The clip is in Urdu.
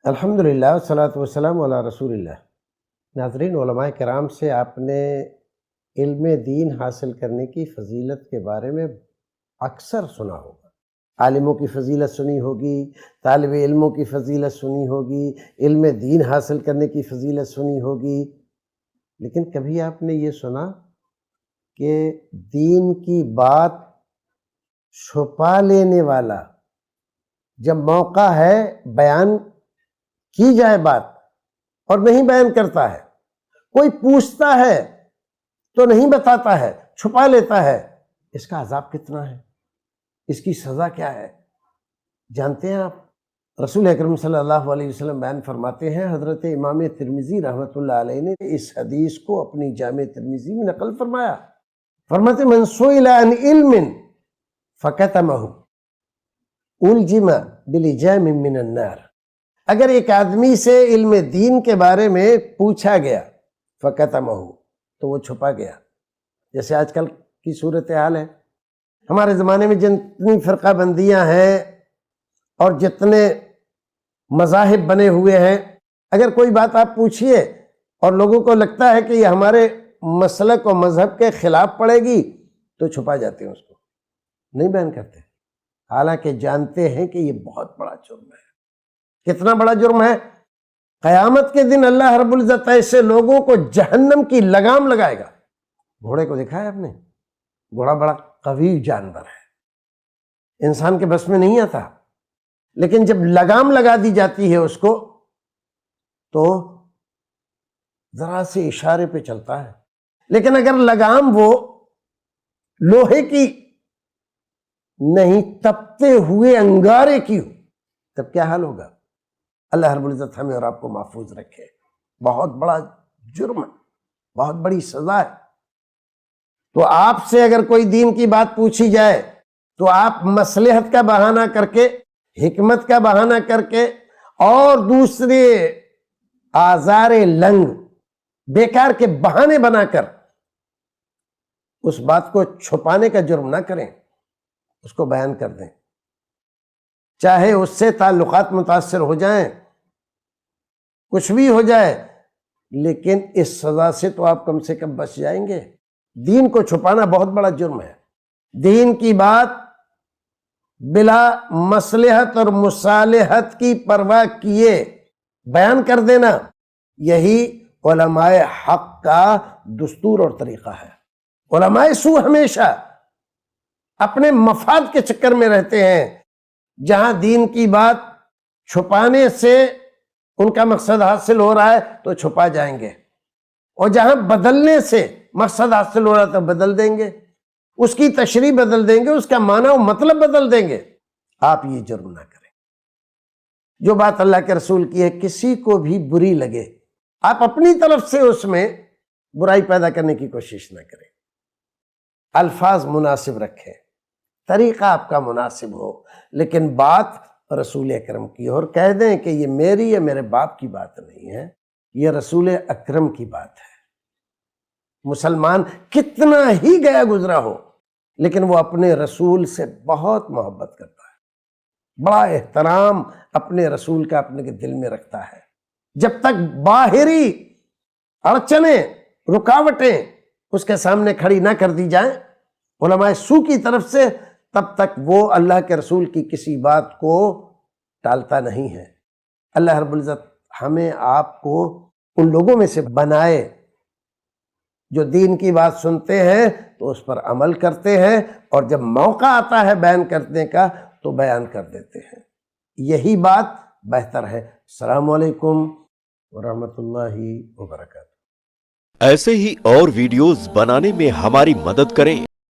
الحمدللہ والصلاۃ والسلام علی رسول اللہ۔ ناظرین، علماء کرام سے آپ نے علم دین حاصل کرنے کی فضیلت کے بارے میں اکثر سنا ہوگا۔ عالموں کی فضیلت سنی ہوگی، طالب علموں کی فضیلت سنی ہوگی، علم دین حاصل کرنے کی فضیلت سنی ہوگی، لیکن کبھی آپ نے یہ سنا کہ دین کی بات چھپا لینے والا جب موقع ہے بیان کی جائے بات اور نہیں بیان کرتا ہے، کوئی پوچھتا ہے تو نہیں بتاتا ہے، چھپا لیتا ہے، اس کا عذاب کتنا ہے، اس کی سزا کیا ہے جانتے ہیں آپ؟ رسول اکرم صلی اللہ علیہ وسلم بیان فرماتے ہیں، حضرت امام ترمذی رحمۃ اللہ علیہ نے اس حدیث کو اپنی جامع ترمذی میں نقل فرمایا۔ فرماتے من سئل عن علم فکتمہ الجم بلجام من النار، اگر ایک آدمی سے علم دین کے بارے میں پوچھا گیا فکتمہ، تو وہ چھپا گیا۔ جیسے آج کل کی صورتحال ہے، ہمارے زمانے میں جتنی فرقہ بندیاں ہیں اور جتنے مذاہب بنے ہوئے ہیں، اگر کوئی بات آپ پوچھئے اور لوگوں کو لگتا ہے کہ یہ ہمارے مسلک و مذہب کے خلاف پڑے گی تو چھپا جاتے ہیں، اس کو نہیں بیان کرتے، حالانکہ جانتے ہیں کہ یہ بہت بڑا جرم ہے۔ کتنا بڑا جرم ہے؟ قیامت کے دن اللہ رب العزت ایسے لوگوں کو جہنم کی لگام لگائے گا۔ گھوڑے کو دیکھا ہے آپ نے؟ گھوڑا بڑا قوی جانور ہے، انسان کے بس میں نہیں آتا، لیکن جب لگام لگا دی جاتی ہے اس کو تو ذرا سے اشارے پہ چلتا ہے، لیکن اگر لگام وہ لوہے کی نہیں تپتے ہوئے انگارے کی ہو تب کیا حال ہوگا؟ اللہ رب العزت ہمیں اور آپ کو محفوظ رکھے۔ بہت بڑا جرم ہے، بہت بڑی سزا ہے۔ تو آپ سے اگر کوئی دین کی بات پوچھی جائے تو آپ مصلحت کا بہانہ کر کے، حکمت کا بہانہ کر کے اور دوسرے آزار لنگ بیکار کے بہانے بنا کر اس بات کو چھپانے کا جرم نہ کریں، اس کو بیان کر دیں، چاہے اس سے تعلقات متاثر ہو جائیں، کچھ بھی ہو جائے، لیکن اس سزا سے تو آپ کم سے کم بچ جائیں گے۔ دین کو چھپانا بہت بڑا جرم ہے۔ دین کی بات بلا مصلحت اور مصالحت کی پرواہ کیے بیان کر دینا، یہی علماء حق کا دستور اور طریقہ ہے۔ علماء سو ہمیشہ اپنے مفاد کے چکر میں رہتے ہیں، جہاں دین کی بات چھپانے سے ان کا مقصد حاصل ہو رہا ہے تو چھپا جائیں گے، اور جہاں بدلنے سے مقصد حاصل ہو رہا ہے تو بدل دیں گے، اس کی تشریح بدل دیں گے، اس کا معنی و مطلب بدل دیں گے۔ آپ یہ جرم نہ کریں۔ جو بات اللہ کے رسول کی ہے، کسی کو بھی بری لگے، آپ اپنی طرف سے اس میں برائی پیدا کرنے کی کوشش نہ کریں۔ الفاظ مناسب رکھیں، طریقہ آپ کا مناسب ہو، لیکن بات رسول اکرم کی، اور کہہ دیں کہ یہ میری یا میرے باپ کی بات نہیں ہے، یہ رسول اکرم کی بات ہے۔ مسلمان کتنا ہی گیا گزرا ہو، لیکن وہ اپنے رسول سے بہت محبت کرتا ہے، بڑا احترام اپنے رسول کا اپنے دل میں رکھتا ہے۔ جب تک باہری اڑچنیں، رکاوٹیں اس کے سامنے کھڑی نہ کر دی جائیں علماء سو کی طرف سے، تب تک وہ اللہ کے رسول کی کسی بات کو ٹالتا نہیں ہے۔ اللہ رب العزت ہمیں آپ کو ان لوگوں میں سے بنائے جو دین کی بات سنتے ہیں تو اس پر عمل کرتے ہیں، اور جب موقع آتا ہے بیان کرنے کا تو بیان کر دیتے ہیں۔ یہی بات بہتر ہے۔ السلام علیکم ورحمۃ اللہ وبرکاتہ۔ ایسے ہی اور ویڈیوز بنانے میں ہماری مدد کریں۔